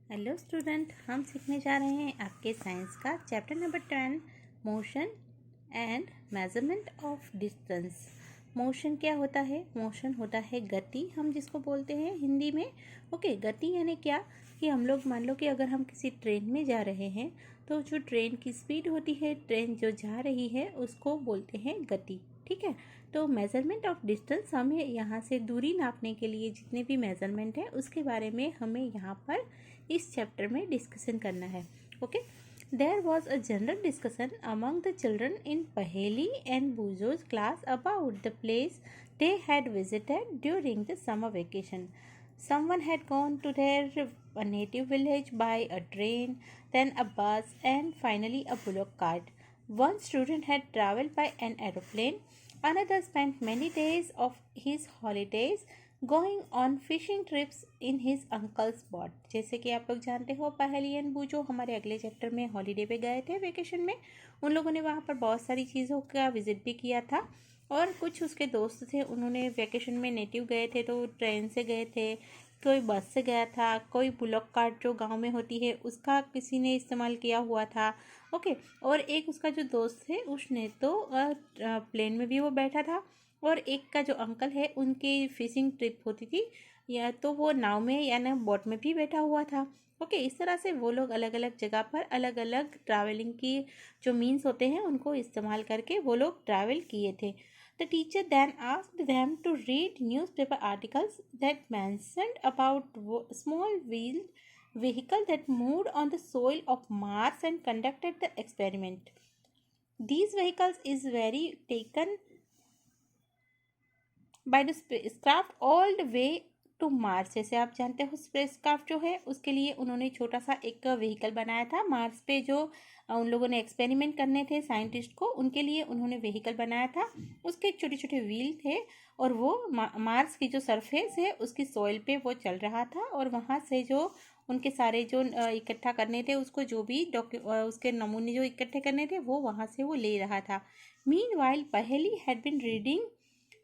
Hello student, हम सीखने जा रहे हैं आपके साइंस का chapter number 10 motion and measurement of distance. Motion क्या होता है? मोशन होता है गति, हम जिसको बोलते हैं हिंदी में। ओके, गति यानी क्या कि हम लोग मान लो कि अगर हम किसी ट्रेन में जा रहे हैं तो जो ट्रेन की स्पीड होती है, ट्रेन जो जा रही है उसको बोलते हैं गति। ठीक है, तो मेज़रमेंट ऑफ डिस्टेंस, हमें यहाँ से दूरी नापने के लिए जितने भी मेज़रमेंट है उसके बारे में हमें यहाँ पर इस चैप्टर में डिस्कशन करना है। Okay, there was a general discussion among the children in Paheli and Boojho class about the place they had visited during the summer vacation. Someone had gone to their native village by a train, then a bus, and finally a bullock cart. One student had traveled by an aeroplane. Another spent many days of his holidays going on fishing trips in his uncle's boat. जैसे कि आप लोग जानते हो, पहेली and बूजो हमारे अगले chapter में हॉलीडे पे गए थे वेकेशन में। उन लोगों ने वहाँ पर बहुत सारी चीज़ों का विजिट भी किया था और कुछ उसके दोस्त थे, उन्होंने वेकेशन में नेटिव गए थे तो ट्रेन से गए थे, कोई बस से गया था, कोई बुलॉक कार्ट जो गांव में होती है उसका किसी ने इस्तेमाल किया हुआ था। ओके, और एक उसका जो दोस्त है उसने तो प्लेन में भी वो बैठा था, और एक का जो अंकल है उनकी फिशिंग ट्रिप होती थी या तो वो नाव में या ना बोट में भी बैठा हुआ था। ओके, इस तरह से वो लोग अलग अलग जगह पर अलग अलग ट्रैवलिंग की जो मीन्स होते हैं उनको इस्तेमाल करके वो लोग ट्रैवल किए थे। The teacher then asked them to read newspaper articles that mentioned about small wheeled vehicle that moved on the soil of Mars and conducted the experiment. These vehicles is very taken by the spacecraft all the way to Mars. जैसे आप जानते हो spacecraft जो है उसके लिए उन्होंने छोटा सा एक व्हीकल बनाया था मार्स पे, जो उन लोगों ने एक्सपेरिमेंट करने थे साइंटिस्ट को, उनके लिए उन्होंने व्हीकल बनाया था। उसके छोटे छोटे व्हील थे और वो मार्स की जो सरफेस है उसकी सॉइल पे वो चल रहा था, और वहाँ से जो उनके सारे जो इकट्ठा करने थे उसको, जो भी उसके नमूने जो इकट्ठे करने थे वो वहाँ से वो ले रहा था। Meanwhile Paheli had been reading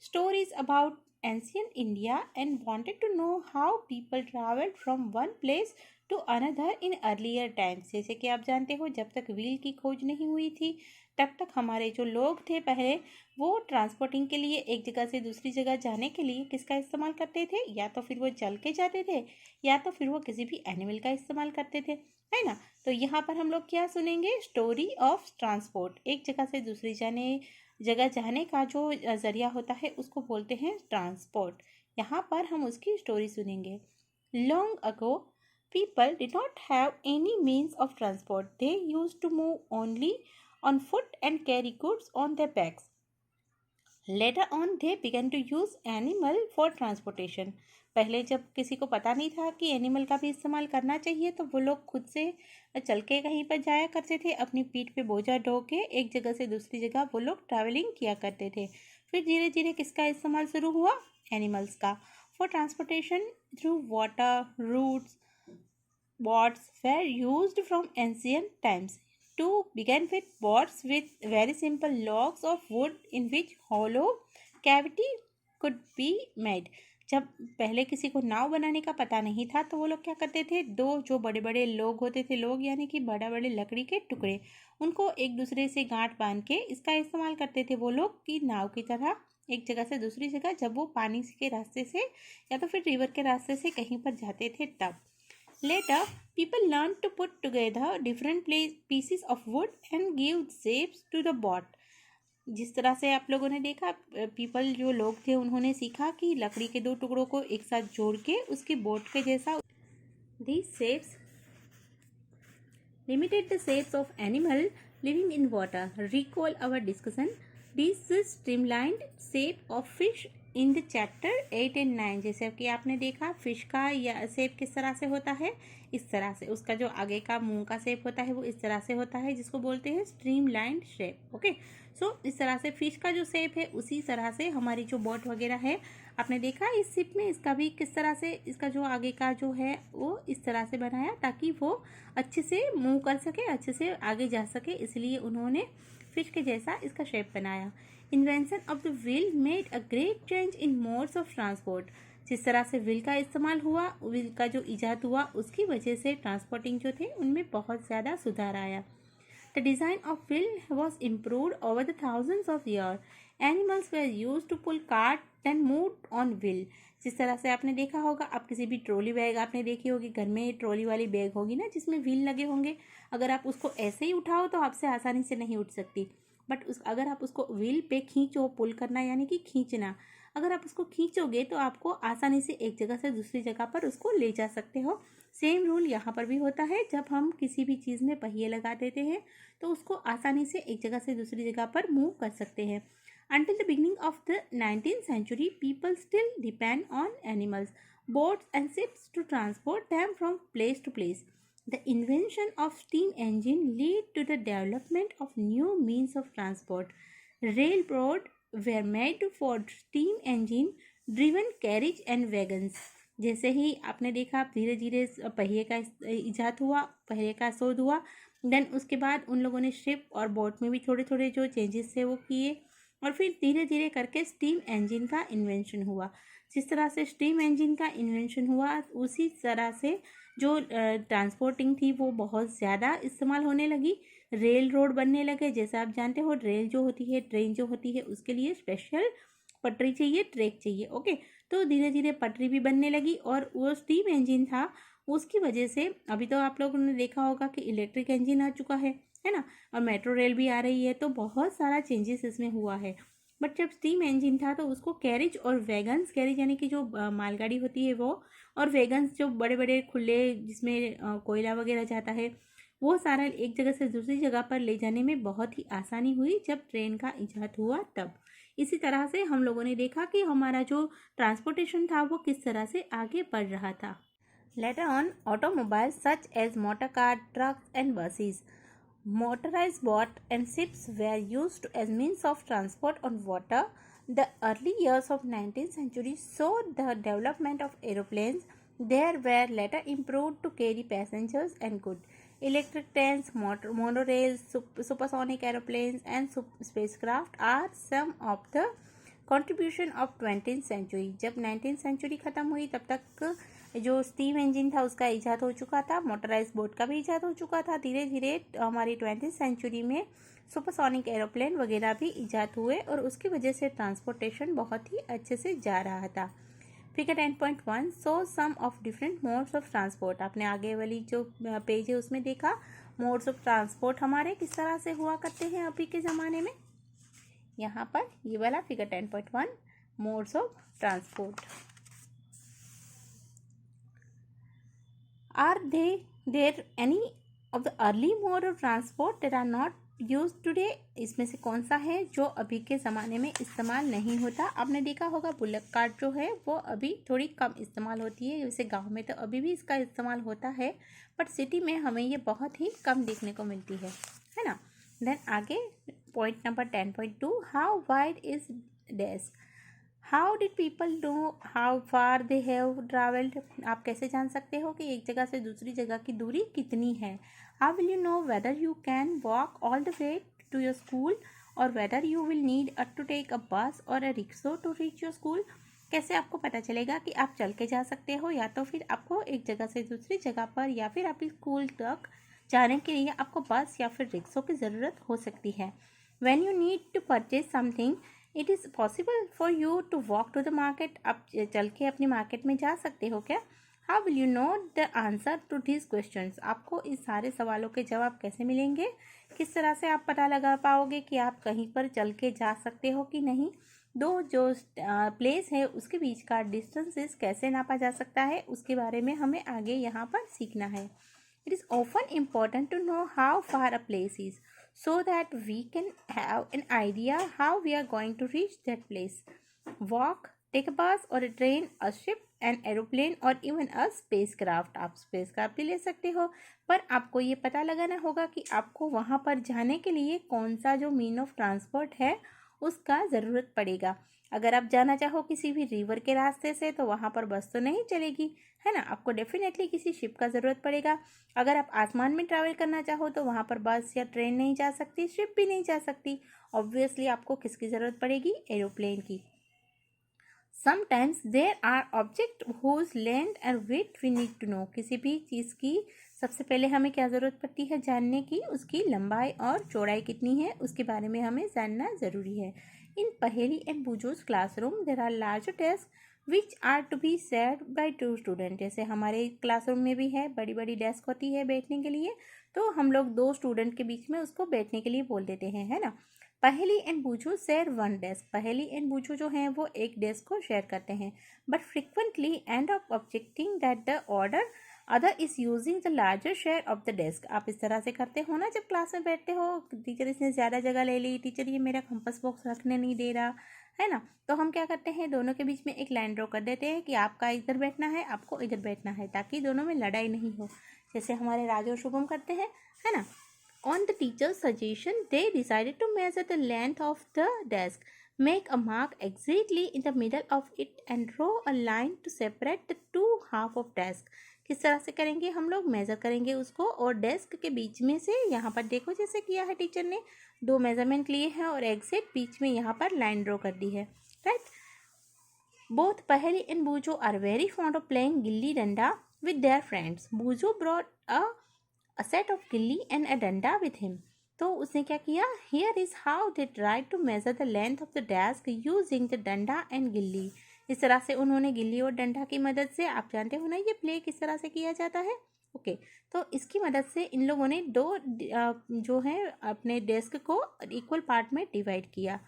stories about ancient India and wanted to know how people traveled from one place to another in earlier times. जैसे कि आप जानते हो जब तक व्हील की खोज नहीं हुई थी तब तक हमारे जो लोग थे पहले वो ट्रांसपोर्टिंग के लिए एक जगह से दूसरी जगह जाने के लिए किसका इस्तेमाल करते थे? या तो फिर वो चल के जाते थे या तो फिर वो किसी भी एनिमल का इस्तेमाल करते थे, है ना। तो यहाँ पर हम लोग क्या सुनेंगे? Story of transport. एक जगह से दूसरी जगह जाने का जो ज़रिया होता है उसको बोलते हैं ट्रांसपोर्ट। यहाँ पर हम उसकी स्टोरी सुनेंगे। Long ago people did not have any means of transport. They used to move only on foot and carry goods on their backs. Later on they began to use animal for transportation. पहले जब किसी को पता नहीं था कि animal का भी इस्तेमाल करना चाहिए तो वो लोग खुद से चल के कहीं पर जाया करते थे, अपनी पीठ पे बोझा ढो के एक जगह से दूसरी जगह वो लोग ट्रैवलिंग किया करते थे। फिर धीरे धीरे किसका इस्तेमाल शुरू हुआ? एनिमल्स का। For transportation through water routes boats were used from ancient times. To begin with, boats with very simple logs of wood in which hollow cavity could be made. जब पहले किसी को नाव बनाने का पता नहीं था तो वो लोग क्या करते थे? दो जो बड़े बड़े लोग होते थे, लोग यानी कि बड़े बड़े लकड़ी के टुकड़े, उनको एक दूसरे से गांठ बांध के इसका इस्तेमाल करते थे वो लोग कि नाव की तरह एक जगह से दूसरी जगह, जब वो पानी के रास्ते से या तो फिर रिवर के रास्ते से कहीं पर जाते थे तब। Later, people learned to put together different pieces of wood and give shapes to the boat. जिस तरह से आप लोगों ने देखा, पीपल जो लोग थे उन्होंने सीखा कि लकड़ी के दो टुकड़ों को एक साथ जोड़ के उसकी बोट के जैसा। These shapes limited the shapes of animal living in water. Recall our discussion. This streamlined shape of fish in the chapter 8 and 9। जैसे कि आपने देखा फिश का या शेप किस तरह से होता है, इस तरह से। उसका जो आगे का मुंह का शेप होता है वो इस तरह से होता है, जिसको बोलते हैं स्ट्रीमलाइंड शेप। ओके, सो इस तरह से फिश का जो शेप है उसी तरह से हमारी जो बोट वगैरह है, आपने देखा इस शिप में इसका भी किस तरह से, इसका जो आगे का जो है वो इस तरह से बनाया ताकि वो अच्छे से मूव कर सके, अच्छे से आगे जा सके, इसलिए उन्होंने फिश के जैसा इसका शेप बनाया। Invention of the wheel made a great change in modes of transport. जिस तरह से व्हील का इस्तेमाल हुआ, व्हील का जो इजाद हुआ, उसकी वजह से ट्रांसपोर्टिंग जो थे उनमें बहुत ज़्यादा सुधार आया। The design of wheel was improved over the thousands of years. Animals were used to pull cart and moved on wheel. जिस तरह से आपने देखा होगा, आप किसी भी ट्रॉली बैग आपने देखी होगी, घर में ट्रॉली वाली बैग होगी ना जिसमें व्हील लगे होंगे, अगर आप उसको ऐसे ही उठाओ तो आपसे आसानी से नहीं उठ सकती, बट अगर आप उसको व्हील पे खींचो, पुल करना यानी कि खींचना, अगर आप उसको खींचोगे तो आपको आसानी से एक जगह से दूसरी जगह पर उसको ले जा सकते हो। सेम रूल यहाँ पर भी होता है, जब हम किसी भी चीज़ में पहिए लगा देते हैं तो उसको आसानी से एक जगह से दूसरी जगह पर मूव कर सकते हैं। Until the beginning of the 19th century, people still depend on animals, boats and ships to transport them from place to place. The invention of steam engine led to the development of new means of transport. Railroad were made for steam engine driven carriage and wagons. जैसे ही आपने देखा धीरे धीरे पहिए का इजाद हुआ, पहिए का शोध हुआ, देन उसके बाद उन लोगों ने शिप और बोट में भी थोड़े थोड़े जो चेंजेस थे वो किए, और फिर धीरे धीरे करके स्टीम इंजन का इन्वेंशन हुआ। जिस तरह से स्टीम इंजन का इन्वेंशन हुआ, उसी तरह से जो ट्रांसपोर्टिंग थी वो बहुत ज़्यादा इस्तेमाल होने लगी। रेल रोड बनने लगे। जैसे आप जानते हो, रेल जो होती है, ट्रेन जो होती है, उसके लिए स्पेशल पटरी चाहिए, ट्रैक चाहिए। ओके, तो धीरे धीरे पटरी भी बनने लगी, और वो स्टीम इंजन था, उसकी वजह से अभी तो आप लोगों ने देखा होगा कि इलेक्ट्रिक इंजन आ चुका है ना, और मेट्रो रेल भी आ रही है, तो बहुत सारा चेंजेस इसमें हुआ है। बट जब स्टीम इंजन था तो उसको कैरिज और वैगन्स, कैरिज यानी कि जो मालगाड़ी होती है वो, और वैगन्स जो बड़े बड़े खुले जिसमें कोयला वगैरह जाता है, वो सारा एक जगह से दूसरी जगह पर ले जाने में बहुत ही आसानी हुई जब ट्रेन का इजाद हुआ तब। इसी तरह से हम लोगों ने देखा कि हमारा जो ट्रांसपोर्टेशन था वो किस तरह से आगे बढ़ रहा था। Later on, automobiles such as motor car, trucks and buses, motorized boat and ships were used as means of transport on water. The early years of 19th century saw the development of aeroplanes. They were later improved to carry passengers and goods. Electric trains, monorails, supersonic aeroplanes and spacecraft are some of the contribution of 20th century. जब 19th century ख़त्म हुई तब तक जो steam engine था उसका इजाद हो चुका था, मोटराइज बोट का भी इजाद हो चुका था। धीरे धीरे हमारी 20th सेंचुरी में सुपरसोनिक एरोप्लेन वगैरह भी इजाद हुए, और उसकी वजह से ट्रांसपोर्टेशन बहुत ही अच्छे से जा रहा था। Figure 10.1 so some of different modes of transport. आपने आगे वाली जो पेज है उसमें देखा मोड्स ऑफ ट्रांसपोर्ट हमारे किस तरह से हुआ करते हैं अभी के ज़माने में। यहाँ पर ये वाला figure 10.1 modes of transport. Are there any of the early mode of transport that are not used today? इसमें से कौन सा है जो अभी के ज़माने में इस्तेमाल नहीं होता? आपने देखा होगा बुलेट कार्ट जो है वो अभी थोड़ी कम इस्तेमाल होती है। जैसे गांव में तो अभी भी इसका इस्तेमाल होता है, बट सिटी में हमें ये बहुत ही कम देखने को मिलती है ना। देन आगे point number 10.2 how wide is desk. How did people know how far they have travelled. आप कैसे जान सकते हो कि एक जगह से दूसरी जगह की दूरी कितनी है। How will you know whether you can walk all the way to your school और whether you will need to take a bus और a rickshaw to reach your school. कैसे आपको पता चलेगा कि आप चल के जा सकते हो या तो फिर आपको एक जगह से दूसरी जगह पर या फिर आपकी स्कूल तक जाने के लिए आपको बस या फिर रिक्शा की ज़रूरत हो सकती है। When you need to purchase something it is possible for you to walk to the market. आप चल के अपनी मार्केट में जा सकते हो क्या। How will you know the answer to this questions. आपको इस सारे सवालों के जवाब कैसे मिलेंगे, किस तरह से आप पता लगा पाओगे कि आप कहीं पर चल के जा सकते हो कि नहीं। दो जो प्लेस है उसके बीच का डिस्टेंसेस कैसे नापा जा सकता है उसके बारे में हमें आगे यहाँ पर सीखना है। It is often important to know how far a place is so that we can have an idea how we are going to reach that place. Walk, take a bus or a train, a ship, an aeroplane or even a spacecraft. आप spacecraft भी ले सकते हो, पर आपको ये पता लगाना होगा कि आपको वहाँ पर जाने के लिए कौन सा जो मीन ऑफ ट्रांसपोर्ट है उसका ज़रूरत पड़ेगा। अगर आप जाना चाहो किसी भी रिवर के रास्ते से तो वहाँ पर बस तो नहीं चलेगी, है ना। आपको डेफिनेटली किसी शिप का ज़रूरत पड़ेगा। अगर आप आसमान में ट्रैवल करना चाहो तो वहाँ पर बस या ट्रेन नहीं जा सकती, शिप भी नहीं जा सकती। ऑब्वियसली आपको किसकी ज़रूरत पड़ेगी, एरोप्लेन की। Sometimes there are object whose length and width we need to know. किसी भी चीज़ की सबसे पहले हमें क्या ज़रूरत पड़ती है जानने की, उसकी लंबाई और चौड़ाई कितनी है, उसके बारे में हमें जानना ज़रूरी है। In Paheli and Boojho classroom there are large desk which are to be shared by 2 student. जैसे हमारे क्लासरूम में भी है, बड़ी बड़ी डेस्क होती है बैठने के लिए, तो हम लोग 2 स्टूडेंट के बीच में उसको बैठने के लिए बोल देते हैं, है ना। पहेली एंड बूझो शेयर 1 डेस्क। पहेली एंड बूझो जो हैं वो एक डेस्क को शेयर करते हैं, but frequently end of objecting that the order other is using the larger share of the desk. आप इस तरह से करते हो ना जब क्लास में बैठते हो, टीचर इसने ज़्यादा जगह ले ली, टीचर ये मेरा कंपास बॉक्स रखने नहीं दे रहा है ना, तो हम क्या करते हैं दोनों के बीच में एक लाइन ड्रॉ कर देते हैं कि आपका इधर बैठना है, आपको इधर बैठना है, ताकि दोनों में लड़ाई नहीं हो, जैसे हमारे राजू और शुभम करते हैं, है ना। On the teacher's suggestion, they decided to measure the length of the desk, make a mark exactly in the middle of it and draw a line to separate the two half of desk। किस तरह से करेंगे हम लोग, measure करेंगे उसको और desk के बीच में से, यहाँ पर देखो जैसे किया है टीचर ने, 2 मेजरमेंट लिए हैं और एग्जैक्ट बीच में यहाँ पर लाइन ड्रॉ कर दी है, right. Both Paheli and Boojho are very fond of playing gilli danda with their friends. Boojho brought a set of gilli and a danda with him। तो उसने क्या किया, here is how they tried to measure the length of the desk using the danda and gilli। इस तरह से उन्होंने गिल्ली और डंडा की मदद से, आप जानते हो ना ये प्ले किस तरह से किया जाता है, ओके। तो इसकी मदद से इन लोगों ने 2 जो है अपने डेस्क को इक्वल पार्ट में डिवाइड किया।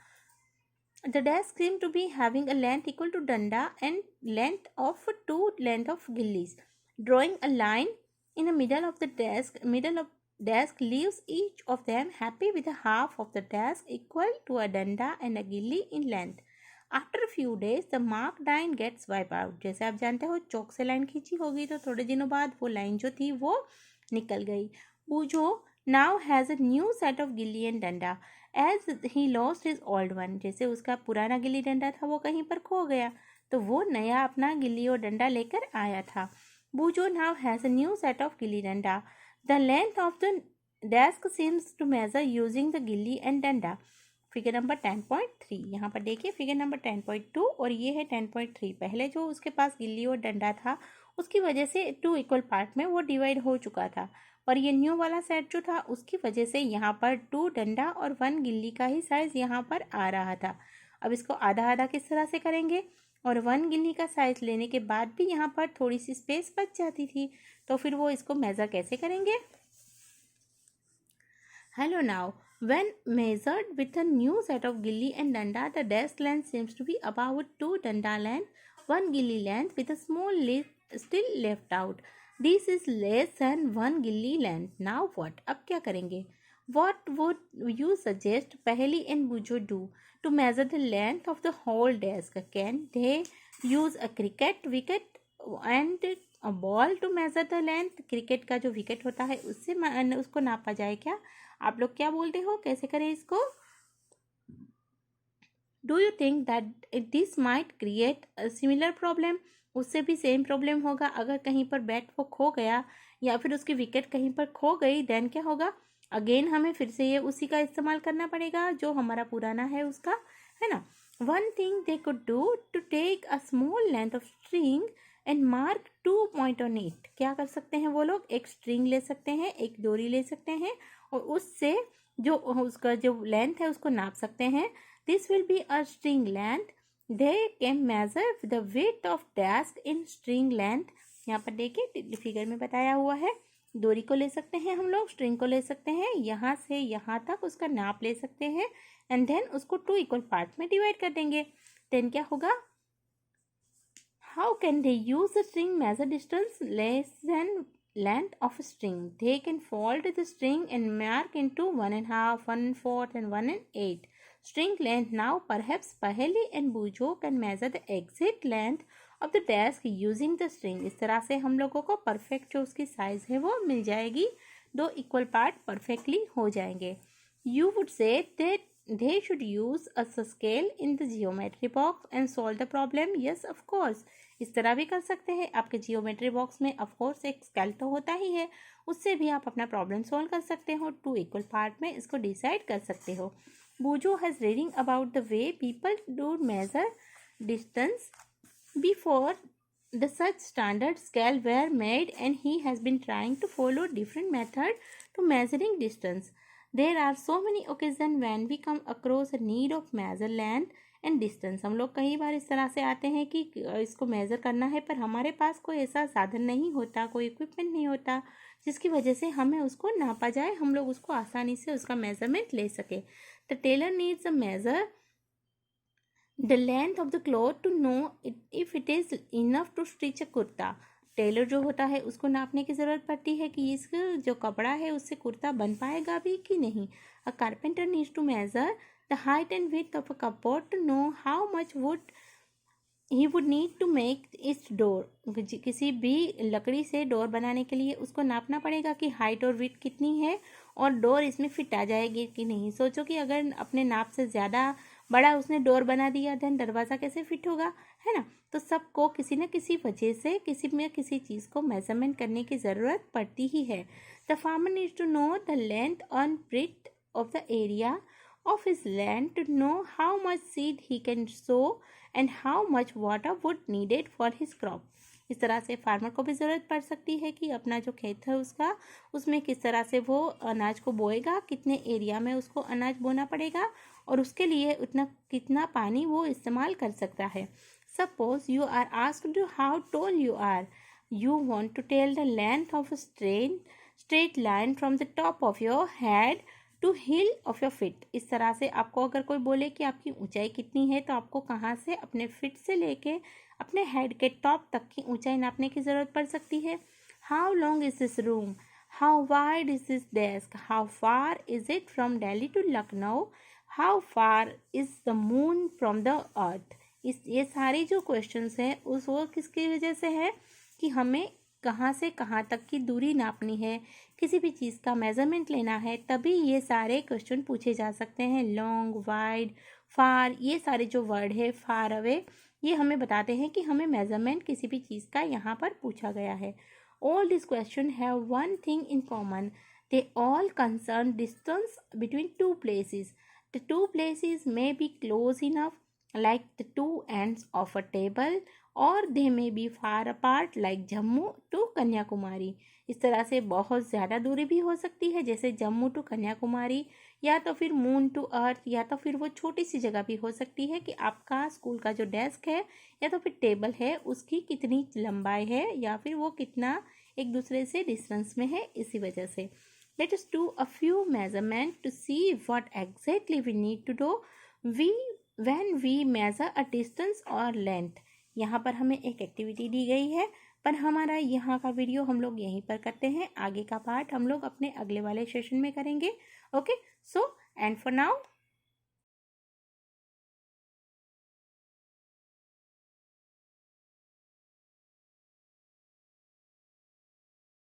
The desk seemed to be having a length equal to danda and length of 2 length of gillis। Drawing a line in the middle of desk leaves each of them happy with a half of the desk equal to a danda and a gilli in length। After a few days the marked line gets wiped out। जैसे आप जानते हो चौक से line खींची होगी तो थोड़े दिनों बाद वो लाइन जो थी वो निकल गई। बूझो now has a new set of gilli and danda as he lost his old one। जैसे उसका पुराना गिल्ली डंडा था वो कहीं पर खो गया, तो वो नया अपना गिल्ली और डंडा लेकर आया था। Bujo now has a new set of gilli danda। The length of the desk seems to measure using the gilli and danda। Figure number 10.3 यहाँ पर देखिए, फिगर नंबर 10.2 और ये है 10.3। पहले जो उसके पास गिल्ली और डंडा था उसकी वजह से 2 इक्वल पार्ट में वो डिवाइड हो चुका था, और ये न्यू वाला सेट जो था उसकी वजह से यहाँ पर 2 डंडा और 1 गिल्ली का ही साइज़ यहाँ पर आ रहा था। अब इसको आधा आधा किस तरह से करेंगे, और 1 गिल्ली का साइज लेने के बाद भी यहाँ पर थोड़ी सी स्पेस बच जाती थी, तो फिर वो इसको मेज़र कैसे करेंगे। Hello now when measured with a new set of gilli and danda the desk length seems to be about 2 danda length, 1 gilli length with a small list still left out. This is less than 1 gilli length. Now what, अब क्या करेंगे। What would you suggest Paheli and Bujo do to measure the length of the whole desk? Can they use a cricket wicket and a ball to measure the length? Cricket का जो wicket होता है उससे उसको नापा जाए क्या। आप लोग क्या बोलते हो, कैसे करें इसको। Do you think that this might create a similar problem? उससे भी सेम प्रॉब्लम होगा, अगर कहीं पर बैट वो खो गया या फिर उसकी विकेट कहीं पर खो गई, देन क्या होगा, अगेन हमें फिर से ये उसी का इस्तेमाल करना पड़ेगा जो हमारा पुराना है उसका, है ना। 1 thing they could do to take a small length of string and mark 2 point on it। क्या कर सकते हैं वो लोग, एक स्ट्रिंग ले सकते हैं, एक डोरी ले सकते हैं और उससे जो उसका जो लेंथ है उसको नाप सकते हैं। This will be a string length. They can measure the width of desk in string length. यहाँ पर देखिए फिगर में बताया हुआ है, डोरी को ले सकते हैं हम लोग, स्ट्रिंग को ले सकते हैं, यहाँ से यहाँ तक उसका नाप ले सकते हैं एंड देन उसको 2 इक्वल पार्ट में डिवाइड कर देंगे। देन क्या होगा, how can they use the string major distance less than length of a string? They can fold the string and mark into 1.5, 1/4 and 1/8 string length। Now perhaps Paheli and Bujo can measure the exact length of the desk using the string। इस तरह से हम लोगों को perfect जो उसकी size है वो मिल जाएगी, 2 इक्वल पार्ट परफेक्टली हो जाएंगे। You would say that they should use a scale in the geometry box and solve the problem। Yes, of course। इस तरह भी कर सकते हैं, आपके जियोमेट्री बॉक्स में ऑफ कोर्स एक स्केल तो होता ही है, उससे भी आप अपना प्रॉब्लम सॉल्व कर सकते हो, 2 इक्वल पार्ट में इसको डिसाइड कर सकते हो। Boojho has reading about the way people do measure distance Before the such standard scale were made and he has been trying to follow different method to measuring distance. There are so many occasions when we come across a need of measure length and distance. हम लोग कई बार इस तरह से आते हैं कि इसको मेज़र करना है पर हमारे पास कोई ऐसा साधन नहीं होता, कोई इक्विपमेंट नहीं होता जिसकी वजह से हमें उसको नापा जाए, हम लोग उसको आसानी से उसका मेजरमेंट ले सके. The tailor needs a measure the length of the cloth to know if it is enough to stitch a kurta. Tailor जो होता है उसको नापने की ज़रूरत पड़ती है कि इस जो कपड़ा है उससे कुर्ता बन पाएगा भी कि नहीं. A carpenter needs to measure the height and width of a cupboard to know how much wood he would need to make its door. किसी भी लकड़ी से डोर बनाने के लिए उसको नापना पड़ेगा कि हाइट और विड्थ कितनी है और डोर इसमें फिट आ जाएगी कि नहीं. सोचो कि अगर अपने नाप से ज़्यादा बड़ा उसने डोर बना दिया देन दरवाज़ा कैसे फिट होगा, है ना. तो सबको किसी न किसी वजह से किसी में किसी चीज़ को मेजरमेंट करने की ज़रूरत पड़ती ही है. The farmer needs to know the length and breadth of the area of his land to know how much seed he can sow and how much water would needed for his crop. इस तरह से farmer को भी ज़रूरत पड़ सकती है कि अपना जो खेत है उसका उसमें किस तरह से वो अनाज को बोएगा, कितने एरिया में उसको अनाज बोना पड़ेगा और उसके लिए उतना कितना पानी वो इस्तेमाल कर सकता है. Suppose you are asked how tall you are. You want to tell the length of a straight line from the top of your head to heel of your feet. इस तरह से आपको अगर कोई बोले कि आपकी ऊंचाई कितनी है तो आपको कहाँ से अपने फिट से लेके अपने हेड के टॉप तक की ऊंचाई नापने की ज़रूरत पड़ सकती है. How long is this room, how wide is this desk, how far is it from Delhi to Lucknow, how far is the moon from the earth. ये सारी जो क्वेश्चंस हैं उस वो किसकी वजह से है कि हमें कहाँ से कहाँ तक की दूरी नापनी है, किसी भी चीज़ का मेज़रमेंट लेना है, तभी ये सारे क्वेश्चन पूछे जा सकते हैं. लॉन्ग, वाइड, फार, ये सारे जो वर्ड है, फार अवे, ये हमें बताते हैं कि हमें मेज़रमेंट किसी भी चीज़ का यहाँ पर पूछा गया है. All this question have one thing in common, they all concern distance between two places. The two places may be close enough like the two ends of a table or they may be far apart like Jammu to Kanyakumari. इस तरह से बहुत ज़्यादा दूरी भी हो सकती है जैसे जम्मू टू कन्याकुमारी, या तो फिर मून टू अर्थ, या तो फिर वो छोटी सी जगह भी हो सकती है कि आपका स्कूल का जो डेस्क है या तो फिर टेबल है उसकी कितनी लंबाई है या फिर वो कितना एक दूसरे से डिस्टेंस में है. इसी वजह से let us do a few measurements to see what exactly we need to do when we measure a distance or length. यहाँ पर हमें एक एक्टिविटी दी गई है पर हमारा यहाँ का वीडियो हम लोग यहीं पर करते हैं. आगे का पार्ट हम लोग अपने अगले वाले सेशन में करेंगे. Okay, so and for now